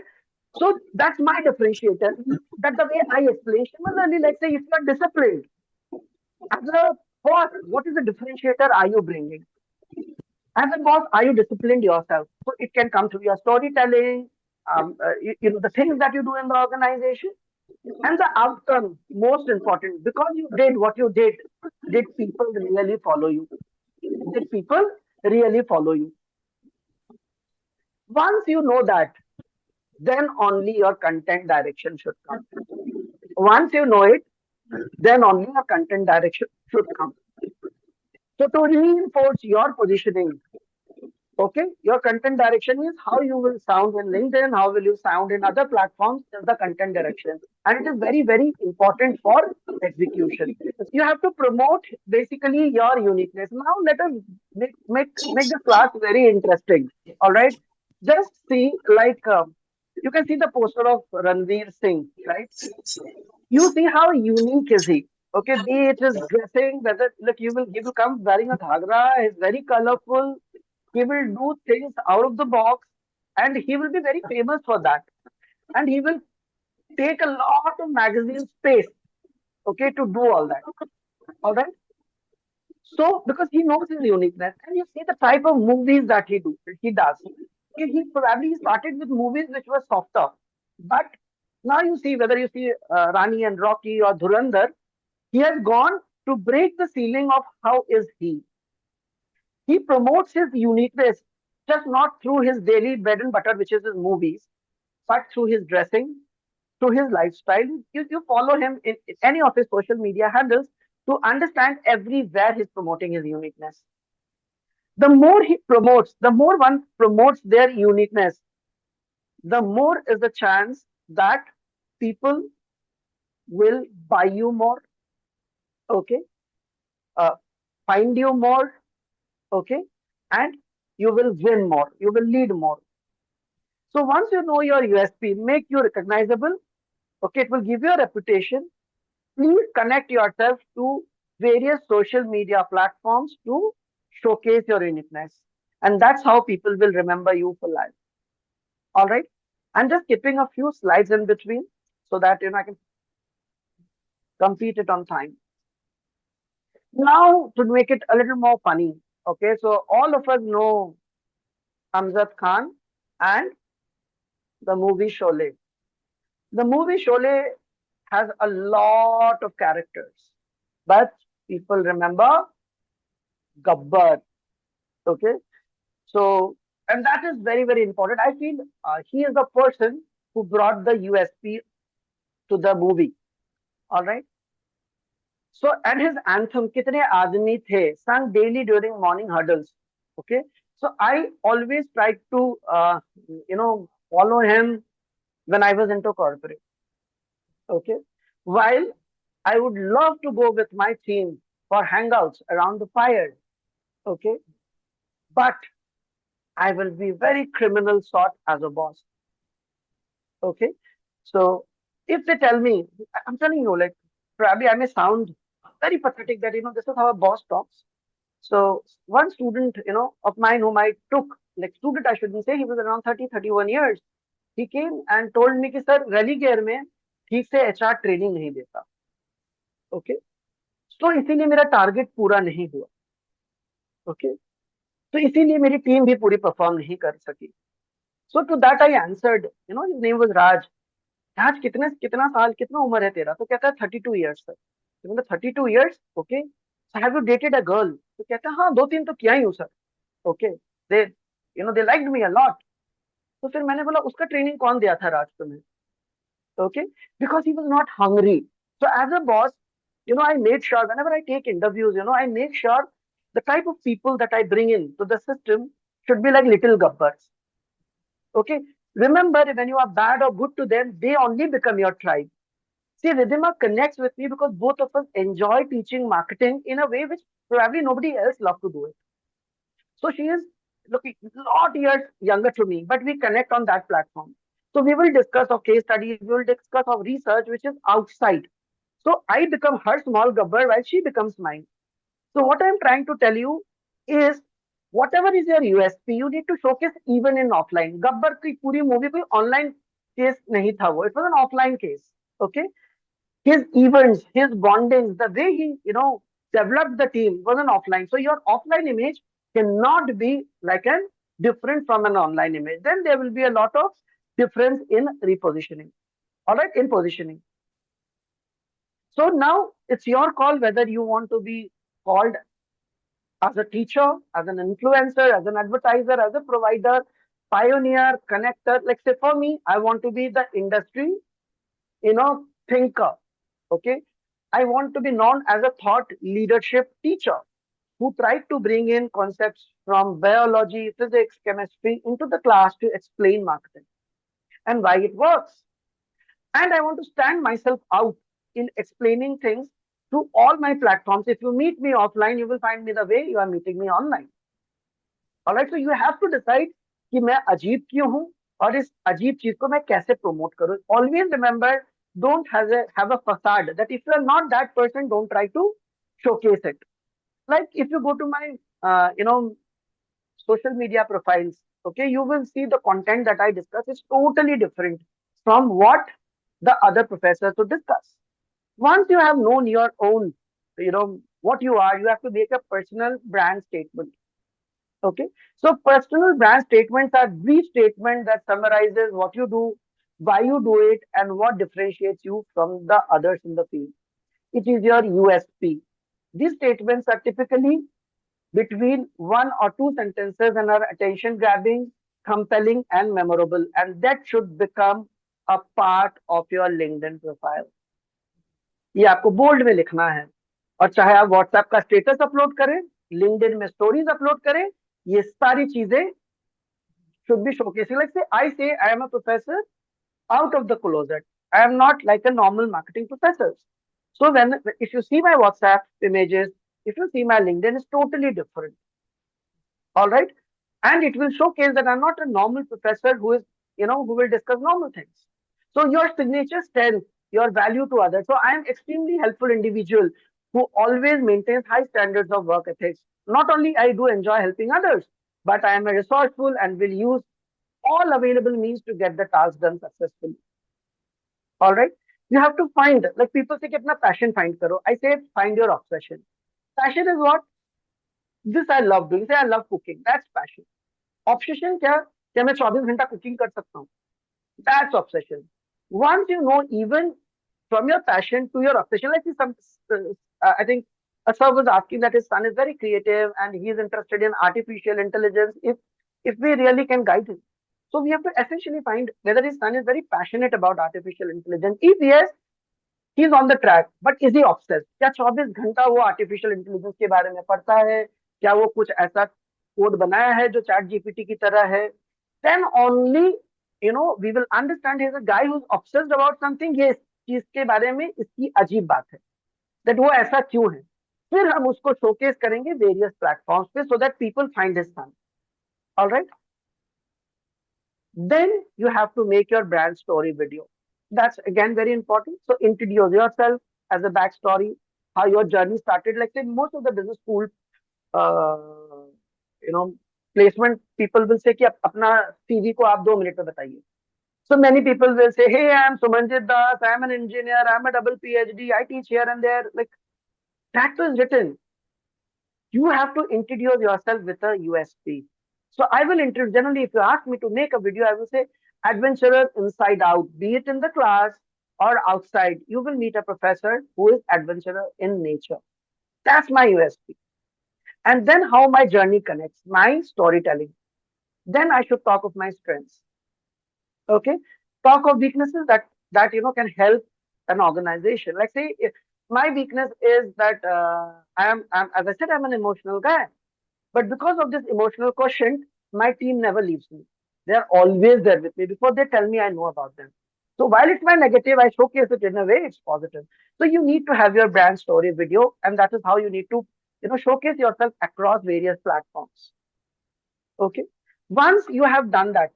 So that's my differentiator. That's the way I explain. Similarly, let's say if you are disciplined, as a boss, what is the differentiator are you bringing? As a boss, are you disciplined yourself? So it can come through your storytelling, the things that you do in the organization, and the outcome, most important, because you did what you did people really follow you? Did people really follow you? Once you know that, then only your content direction should come. Once you know it, then only your content direction should come. So to reinforce your positioning, okay, your content direction is how you will sound in LinkedIn, how will you sound in other platforms, is the content direction. And it is very, very important for execution. You have to promote basically your uniqueness. Now let us make the class very interesting. All right. Just see, like, you can see the poster of Ranveer Singh, right? You see how unique is he. Okay, be it his dressing, whether look, he will come wearing a ghagra, he's very colorful, he will do things out of the box, and he will be very famous for that. And he will take a lot of magazine space, okay, to do all that. All right. So because he knows his uniqueness, and you see the type of movies that he does. Okay, he probably started with movies which were softer, but now you see whether you see Rani and Rocky or Dhurandhar, he has gone to break the ceiling of how is he. He promotes his uniqueness just not through his daily bread and butter, which is his movies, but through his dressing, through his lifestyle. You follow him in any of his social media handles to understand everywhere he's promoting his uniqueness. The more he promotes, the more one promotes their uniqueness, the more is the chance that people will buy you more, okay, find you more, okay, and you will win more, you will lead more. So once you know your USP, make you recognizable, okay, it will give you a reputation, please connect yourself to various social media platforms to showcase your uniqueness. And that's how people will remember you for life. All right. I'm just skipping a few slides in between so that I can complete it on time. Now, to make it a little more funny, okay, so all of us know Amjad Khan and the movie Sholay. The movie Sholay has a lot of characters, but people remember Gabbar. Okay, so and that is very very important. I feel he is the person who brought the USP to the movie. All right. So and his anthem, "Kitne aadmi the," sung daily during morning huddles. Okay. So I always tried to follow him when I was into corporate. Okay. While I would love to go with my team for hangouts around the fire. Okay. But I will be very criminal sort as a boss. Okay. So if they tell me, I'm telling you, like probably I may sound very pathetic that this is how a boss talks. So one student, of mine whom I took, like student I shouldn't say, he was around 30, 31 years. He came and told me कि sir rally gear में ठीक से HR training नहीं देता. Okay. तो इसीलिए मेरा target पूरा नहीं हुआ. Okay. तो इसीलिए मेरी टीम भी पूरी परफॉर्म नहीं कर सकी. So to that I answered, his name was Raj. Raj, कितना साल, कितना उम्र है तेरा? तो कहता है 32 years सर. तो मैंने 32 years, okay. So have you dated a girl? तो कहता है हाँ 2-3 तो किया ही हूँ sir. Okay. They liked me a lot. तो फिर मैंने बोला उसका ट्रेनिंग कौन दिया था राज तुम्हें? Okay. Because he was not hungry. So as a boss, I made sure whenever I take interviews, I make sure the type of people that I bring in to the system should be like little gabbars. Okay. Remember, when you are bad or good to them, they only become your tribe. See, Ridhima connects with me because both of us enjoy teaching marketing in a way which probably nobody else loves to do it. So she is looking a lot years younger to me, but we connect on that platform. So we will discuss of case studies, we will discuss of research which is outside. So I become her small gabbar while she becomes mine. So what I'm trying to tell you is whatever is your USP, you need to showcase even in offline. Gabbar की पूरी movie कोई online case नहीं था वो. It was an offline case. Okay. His events, his bondings, the way he, developed the team was an offline. So your offline image cannot be like an different from an online image. Then there will be a lot of difference in repositioning. All right, in positioning. So now it's your call whether you want to be called as a teacher, as an influencer, as an advertiser, as a provider, pioneer, connector. Like say for me, I want to be the industry, thinker. Okay. I want to be known as a thought leadership teacher who tried to bring in concepts from biology, physics, chemistry into the class to explain marketing and why it works. And I want to stand myself out in explaining things to all my platforms. If you meet me offline, you will find me the way you are meeting me online. All right. So you have to decide कि मैं अजीब क्यों हूं और इस अजीब चीज को मैं कैसे प्रमोट करूं. Always remember, don't have a facade that if you are not that person, don't try to showcase it. Like if you go to my social media profiles, okay, you will see the content that I discuss is totally different from what the other professors would discuss. Once you have known your own, what you are, you have to make a personal brand statement. Okay, so personal brand statements are brief statements that summarizes what you do, why you do it, and what differentiates you from the others in the field. It is your USP. These statements are typically between 1 or 2 sentences and are attention grabbing, compelling, and memorable. And that should become a part of your LinkedIn profile. ये आपको bold में लिखना है और चाहे आप WhatsApp का status upload करें, लिंक्डइन में स्टोरीज अपलोड करें, ये सारी चीजें should be showcasing. Like say, I say I am a professor out of the closet. I am not like a normal marketing professor. So if you see my WhatsApp images, if you see my LinkedIn, it's totally different. All right. And it will showcase that I'm not a normal professor who will discuss normal things. So your signature strength your value to others. So I am extremely helpful individual who always maintains high standards of work ethics. Not only I do enjoy helping others, but I am a resourceful and will use all available means to get the task done successfully. All right. You have to find, like people say, अपना passion find करो. I say find your obsession. Passion is what? This I love doing. Say I love cooking. That's passion. Obsession क्या मैं 24 घंटा cooking कर सकता हूँ? That's obsession. Once you know, even from your passion to your obsession, like I think a sir was asking that his son is very creative and he is interested in artificial intelligence. If we really can guide him, so we have to essentially find whether his son is very passionate about artificial intelligence. If yes, he's on the track. But is he obsessed? क्या 24 घंटा वो artificial intelligence के बारे में पढ़ता है? क्या वो कुछ ऐसा कोड बनाया है जो चैट जीपीटी की तरह है? Then only we will understand he's a guy who's obsessed about something. ये इस चीज के बारे में इसकी अजीब बात है. That वो ऐसा क्यों है? फिर हम उसको showcase करेंगे various platforms पे so that people find his son. All right. Then you have to make your brand story video. That's again very important. So introduce yourself as a backstory, how your journey started. Like say most of the business school, placement people will say कि अपना CV को आप 2 minute में बताइए. So many people will say, hey, I am Sumanjit Das, I am an engineer, I am a double PhD, I teach here and there. Like that was written. You have to introduce yourself with a USP. So I will introduce, generally, if you ask me to make a video, I will say adventurer inside out, be it in the class or outside. You will meet a professor who is adventurer in nature. That's my USP. And then how my journey connects, my storytelling. Then I should talk of my strengths. Okay, talk of weaknesses that can help an organization. Like say, if my weakness is that I'm as I said, I'm an emotional guy, but because of this emotional quotient, my team never leaves me. They are always there with me. Before they tell me, I know about them. So while it's my negative, I showcase it in a way it's positive. So you need to have your brand story video, and that is how you need to showcase yourself across various platforms. Okay, once you have done that,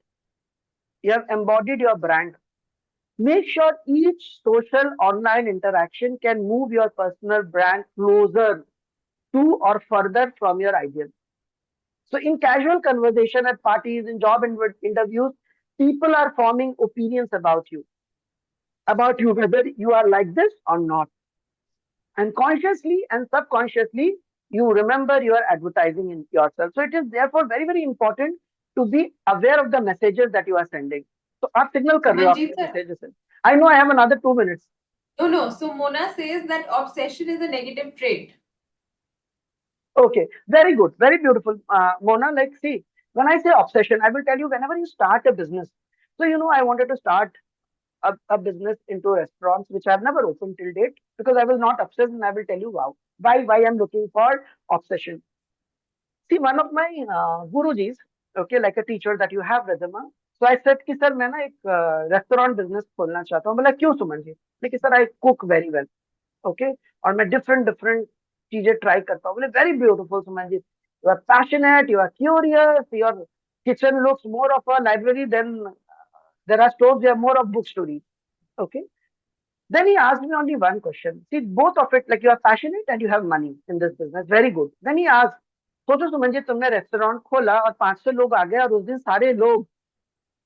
you have embodied your brand. Make sure each social online interaction can move your personal brand closer to or further from your ideal. So in casual conversation at parties, in job interviews, people are forming opinions about you, whether you are like this or not. And consciously and subconsciously, you remember you are advertising in yourself. So it is therefore very, very important to be aware of the messages that you are sending. So आप signal कर रहे हो Sumanjit आपके sir. messages से. I know I have another 2 minutes. No. So Mona says that obsession is a negative trait. Okay, very good, very beautiful, Mona. Like, see, when I say obsession, I will tell you whenever you start a business. So I wanted to start a business into restaurants, which I've never opened till date because I was not obsessed, and I will tell you why I'm looking for obsession. See, one of my gurujis, okay, like a teacher that you have, Radhima. So I said कि sir मैं ना एक restaurant business खोलना चाहता हूँ. बोला क्यों सुमन जी? लेकिन sir I cook very well, okay, और मैं different चीजें try करता हूँ. बोले very beautiful Suman ji. You are passionate, you are curious, your kitchen looks more of a library than there are stores, there are more of books to read, okay. Then he asked me only one question. See, both of it, like you are passionate and you have money in this business, very good. Then he asked, सोचो सुमन तुमने restaurant खोला और 500 लोग आ गए और उस दिन सारे लोग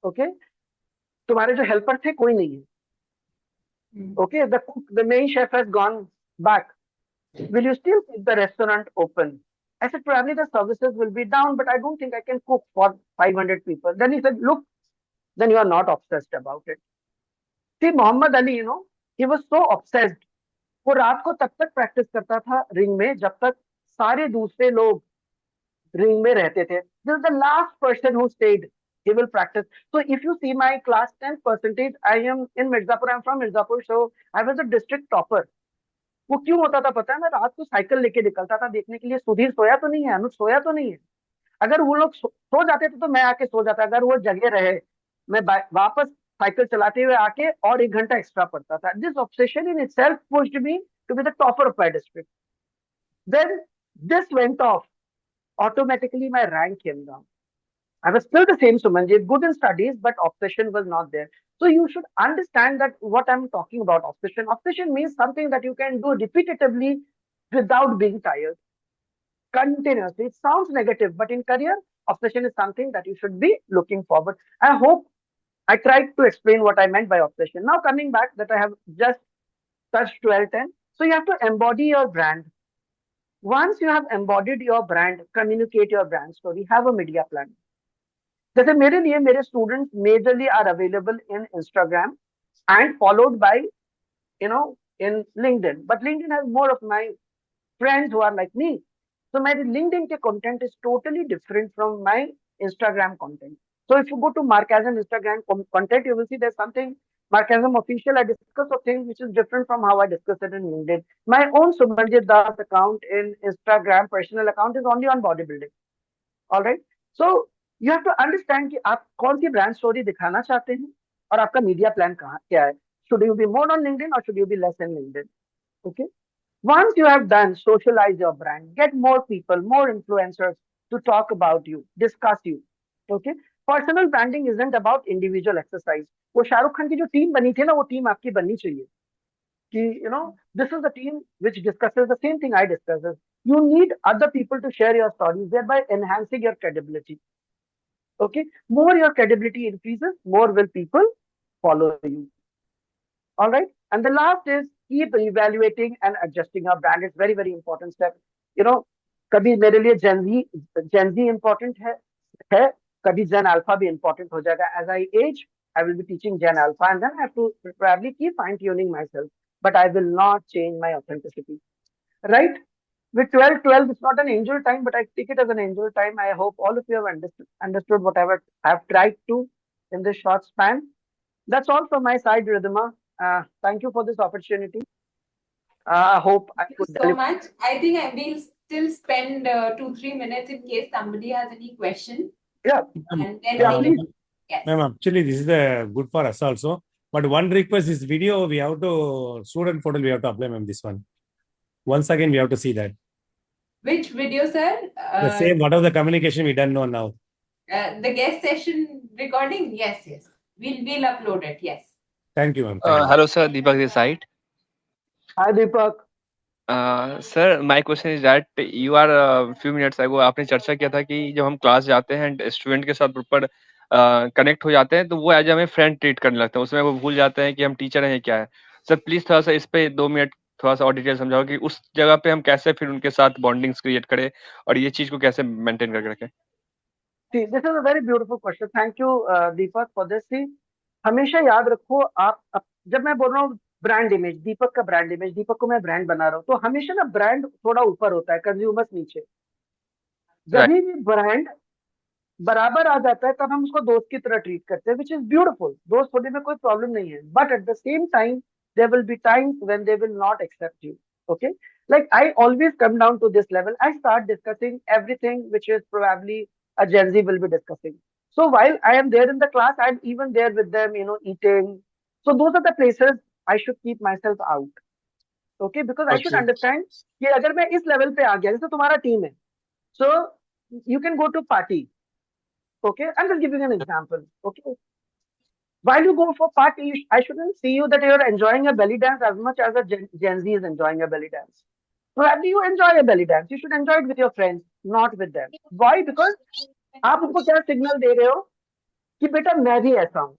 ओके तुम्हारे जो हेल्पर थे कोई नहीं है okay the main chef has gone back will you still keep the restaurant open? I said probably the services will be down, but I don't think I can cook for 500 people. Then he said, look, then you are not obsessed about it. See, Muhammad Ali, he was so obsessed. वो रात को तब तक practice करता था ring में जब तक सारे दूसरे लोग रिंग में रहते थे. This is the last person who stayed. He will practice. So if you see my class 10 percentage, I am in Mirzapur. I'm from Mirzapur, so I was a district topper. वो क्यों होता था पता है? मैं रात को साइकिल लेके निकलता था देखने के लिए सुधीर सोया तो नहीं है, अनुज सोया तो नहीं है. अगर वो लोग सो जाते थे तो मैं आके सो जाता. अगर वो जगे रहे मैं वापस साइकिल चलाते हुए आके और 1 घंटा एक्स्ट्रा पड़ता था. This obsession in itself pushed me to be the topper of my district. Then this went off. Automatically my rank came down. I was still the same Sumanjit, good in studies, but obsession was not there. So you should understand that what I'm talking about, obsession. Obsession means something that you can do repetitively without being tired, continuously. It sounds negative, but in career, obsession is something that you should be looking forward. I hope I tried to explain what I meant by obsession. Now coming back that I have just touched 12, 10. So you have to embody your brand. Once you have embodied your brand, communicate your brand story, have a media plan. जैसे मेरे लिए मेरे students majorly are available in Instagram and followed by in LinkedIn, but LinkedIn has more of my friends who are like me. So my LinkedIn ke content is totally different from my Instagram content. So if you go to Markasm Instagram content, you will see there's something Markasm official. I discuss of things which is different from how I discuss it in LinkedIn. My own Sumanjit Das account in Instagram, personal account, is only on bodybuilding. All right. So you have to understand कि आप कौन सी brand story दिखाना चाहते हैं और आपका media plan कहाँ क्या है. Should you be more on LinkedIn or should you be less in LinkedIn? Okay. Once you have done, socialize your brand, get more people, more influencers to talk about you, discuss you. Okay. Personal branding isn't about individual exercise. वो शाहरुख खान की जो team बनी थी ना, वो team आपकी बननी चाहिए कि this is the team which discusses the same thing I discusses. You need other people to share your stories, thereby enhancing your credibility. Okay. More your credibility increases, more will people follow you. All right. And the last is keep evaluating and adjusting your brand. It's very, very important step. कभी मेरे लिए Gen Z important है, कभी Gen Alpha भी important हो जाएगा. As I age, I will be teaching Gen Alpha, and then I have to probably keep fine tuning myself, but I will not change my authenticity. Right? With 12, it's not an angel time, but I take it as an angel time. I hope all of you have understood whatever I've tried to in this short span. That's all from my side, Ridhima. Thank you for this opportunity. I hope I Thank you could so deliver. much. I think I will still spend 2-3 minutes in case somebody has any question. Yeah, And then yeah, maybe, please. yes. Ma'am, actually, this is good for us also. But one request is video, we have to, student portal, we have to apply, ma'am, this one. Once again, we have to see that. Which video, sir? The same, whatever the communication we done now. The guest session recording? Yes. We'll upload it. Yes. Thank you, ma'am. Thank you. Hello, sir. Deepak this side. Hi, Deepak. Sir, my question is that you are a few minutes ago आपने चर्चा किया था कि जब हम class जाते हैं student के साथ प्रॉपर कनेक्ट हो जाते हैं तो वो एज हमें फ्रेंड ट्रीट करने लगते हैं, उसमें वो भूल जाते हैं कि हम टीचर हैं क्या है. सर प्लीज थोड़ा सा इस पे 2 मिनट थोड़ा सा और डिटेल समझाओ कि उस जगह पे हम कैसे फिर उनके साथ बॉन्डिंग्स क्रिएट करें और ये चीज को कैसे मेंटेन करके रखें. See, this is a very beautiful question. Thank you, Deepak, for this. See, हमेशा याद रखो जब मैं बोल रहा हूँ ब्रांड इमेज, दीपक का ब्रांड इमेज, दीपक को मैं ब्रांड बना रहा हूँ, तो हमेशा ना ब्रांड थोड़ा ऊपर होता है, कंज्यूमर्स नीचे. जब भी ब्रांड बराबर आ जाता है तब हम उसको दोस्त की तरह ट्रीट करते हैं, विच इज ब्यूटीफुल. दोस्त होने में कोई प्रॉब्लम नहीं है, but at the same time there will be times when they will not accept you. Okay, like I always come down to this level. I start discussing everything which is probably a Gen Z will be discussing. So while I am there in the class, I'm even there with them, eating. So those are the places I should keep myself out. Okay, because I should understand कि अगर मैं इस level पे आ गया, जैसे तुम्हारा team है, so you can go to party. Okay, I'm just giving an example. Okay, while you go for party, I shouldn't see you that you're enjoying a belly dance as much as a Gen Z is enjoying a belly dance. Probably you enjoy a belly dance. You should enjoy it with your friends, not with them. Why? Because आप उनको क्या signal दे रहे हो कि बेटा मैं भी ऐसा हूँ.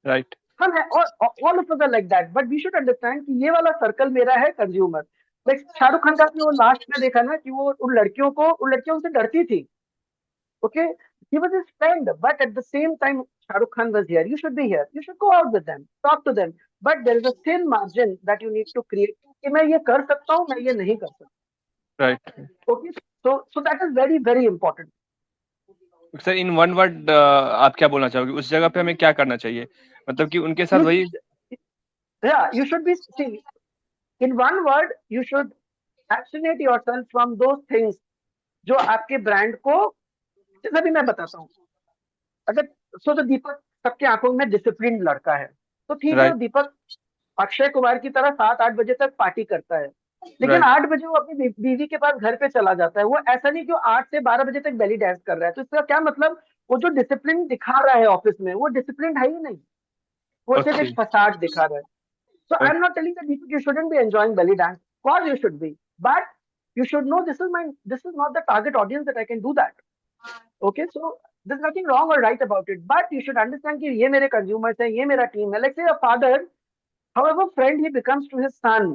Right. हम all of us are like that, but we should understand कि ये वाला सर्कल मेरा है कंज्यूमर. लाइक शाहरुख खान का आपने वो लास्ट में देखा ना कि वो उन लड़कियों से डरती थी. Okay, he was his friend, but at the same time, Shahrukh Khan was here. You should be here. You should go out with them, talk to them. But there is a thin margin that you need to create. कि मैं ये कर सकता हूँ, मैं ये नहीं कर सकता. Right. Okay, so that is very, very important. Sir in one word आप क्या बोलना चाहोगे, उस जगह पे हमें क्या करना चाहिए, मतलब कि उनके साथ वही. Yeah, you should be, see, in one word, you should abstinate yourself from those things जो आपके ब्रांड को, जैसा भी मैं बताता हूँ. अगर तो दीपक सबके आंखों में डिसिप्लिन लड़का है, तो ठीक है, दीपक अक्षय कुमार की तरह 7-8 बजे तक पार्टी करता है, लेकिन 8 बजे वो अपनी बीवी के पास घर पे चला जाता है. वो ऐसा नहीं कि वो 8 से 12 बजे तक बेली डांस कर रहा है. तो इसका क्या मतलब, वो जो डिसिप्लिन दिखा रहा है ऑफिस में, वो डिसिप्लिन है ही नहीं. वो सिर्फ Okay. एक फसाद दिखा रहा है. So Okay. I'm not telling that you shouldn't be enjoying belly dance. Of course you should be, but you should know this is not the target audience that I can do that. Okay, so there's nothing wrong or right about it, but you should understand कि ये मेरे consumers हैं, ये मेरा team है. Let's say a father, however friend he becomes to his son,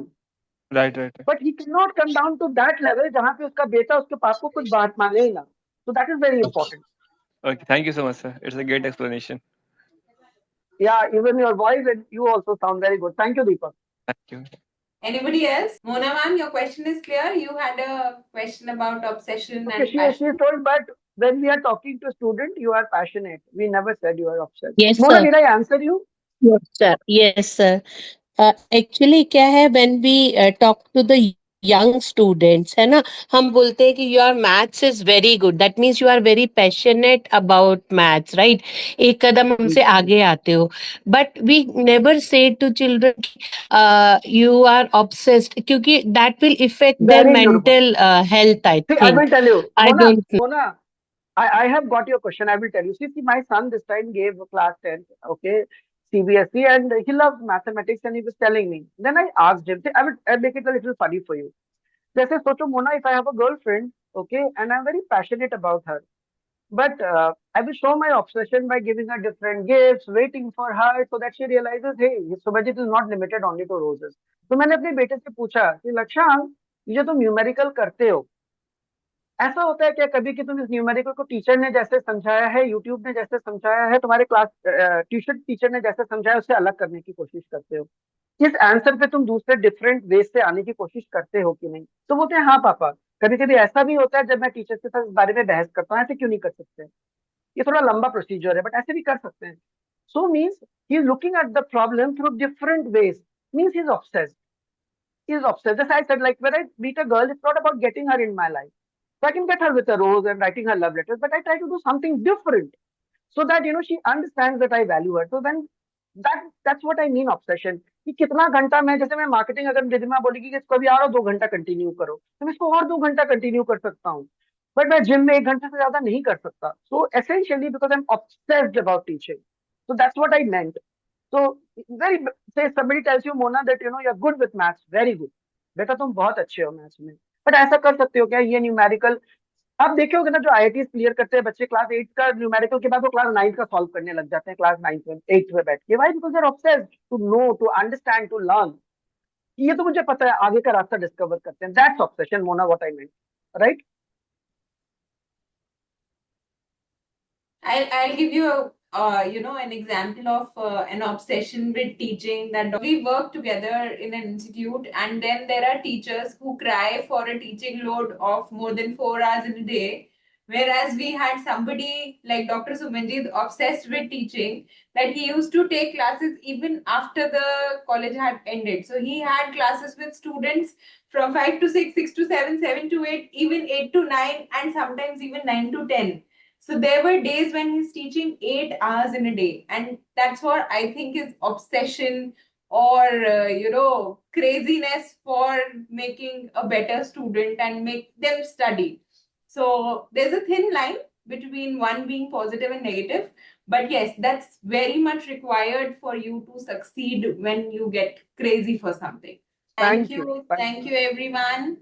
Right, right, right. but he cannot come down to that level जहाँ पे उसका बेटा उसके बाप को कुछ बात माने ही ना. So that is very important. Okay, thank you so much, sir. It's a great explanation. Yeah, even your voice and you also sound very good. Thank you, Deepak. Thank you. Anybody else? Mona ma'am, your question is clear. You had a question about obsession Okay, and she passion. told, but when we are talking to student, you are passionate. We never said you are obsessed. Yes, Mona, sir. did I answer you? Yes, sir. Yes, sir. Actually क्या है when we talk to the young students है ना, हम बोलते हैं कि your maths is very good, that means you are very passionate about maths, right? एक कदम हमसे आगे आते हो, but we never say to children you are obsessed, क्योंकि that will affect their Very beautiful. mental health, I See, I will think. tell you, I Mona, don't know. Mona, I have got your question. I will tell you. See, my son this time gave class 10th, okay, CBSE, and he loves mathematics, and he was telling me. Then I asked him, see, I'll make it a little funny for you. जैसे सोचो Mona, if I have a girlfriend, okay, and I'm very passionate about her, but I will show my obsession by giving her different gifts, waiting for her so that she realizes, hey, Subhajit is not limited only to roses. तो मैंने अपने बेटे से पूछा कि लक्ष्याण, ये तुम numerical करते हो, ऐसा होता है क्या कभी कि तुम इस न्यूमेरिकल को टीचर ने जैसे समझाया है, यूट्यूब ने जैसे समझाया है, तुम्हारे क्लास ट्यूशन टीचर ने जैसे समझाया उससे अलग करने की कोशिश करते हो? इस आंसर पे तुम दूसरे डिफरेंट वे से आने की कोशिश करते हो कि नहीं? तो बोलते हैं हाँ पापा, कभी कभी ऐसा भी होता है जब मैं टीचर के साथ इस बारे में बहस करता हूँ, ऐसे क्यों नहीं कर सकते? ये थोड़ा लंबा प्रोसीजर है, बट ऐसे भी कर सकते हैं. So means he is looking at the problem through different ways. Means he is obsessed. He is obsessed. As I said, like when I meet a girl, it's not about getting her in my life. So I can get her with a rose and writing her love letters, but I try to do something different so that she understands that I value her. So then that's what I mean obsession. कि कितना घंटा मैं, जैसे मैं marketing, अगर रिधिमा बोलेगी कि इसको भी और 2 घंटा कंटिन्यू करो, तो मैं इसको और 2 घंटा कंटिन्यू कर सकता हूँ, बट मैं जिम में 1 घंटे से ज्यादा नहीं कर सकता. So essentially because I am obsessed about teaching. So that's what I meant. So very, say somebody tells you Mona that you're good with maths, very good. बेटा तुम बहुत अच्छे हो मैथ्स में, बट ऐसा कर सकते हो क्या ये न्यूमेरिकल? आप देखे होगे ना जो आईआईटी क्लियर करते हैं बच्चे, क्लास 8 का न्यूमेरिकल के बाद वो क्लास 9 का सॉल्व करने लग जाते हैं, क्लास 9 में 8 में बैठ के. Why? Because they are obsessed to know, to understand, to learn. ये तो मुझे पता है, आगे का रास्ता डिस्कवर करते हैं. That's obsession, Mona, what I mean, right? I'll give you an example of an obsession with teaching. That we work together in an institute, and then there are teachers who cry for a teaching load of more than 4 hours in a day. Whereas we had somebody like Dr. Sumanjit obsessed with teaching, that he used to take classes even after the college had ended. So he had classes with students from 5 to 6, 6 to 7, 7 to 8, even 8 to 9, and sometimes even 9 to 10. So there were days when he's teaching 8 hours in a day, and that's what I think is obsession or craziness for making a better student and make them study. So there's a thin line between one being positive and negative, but yes, that's very much required for you to succeed when you get crazy for something. Thank you everyone.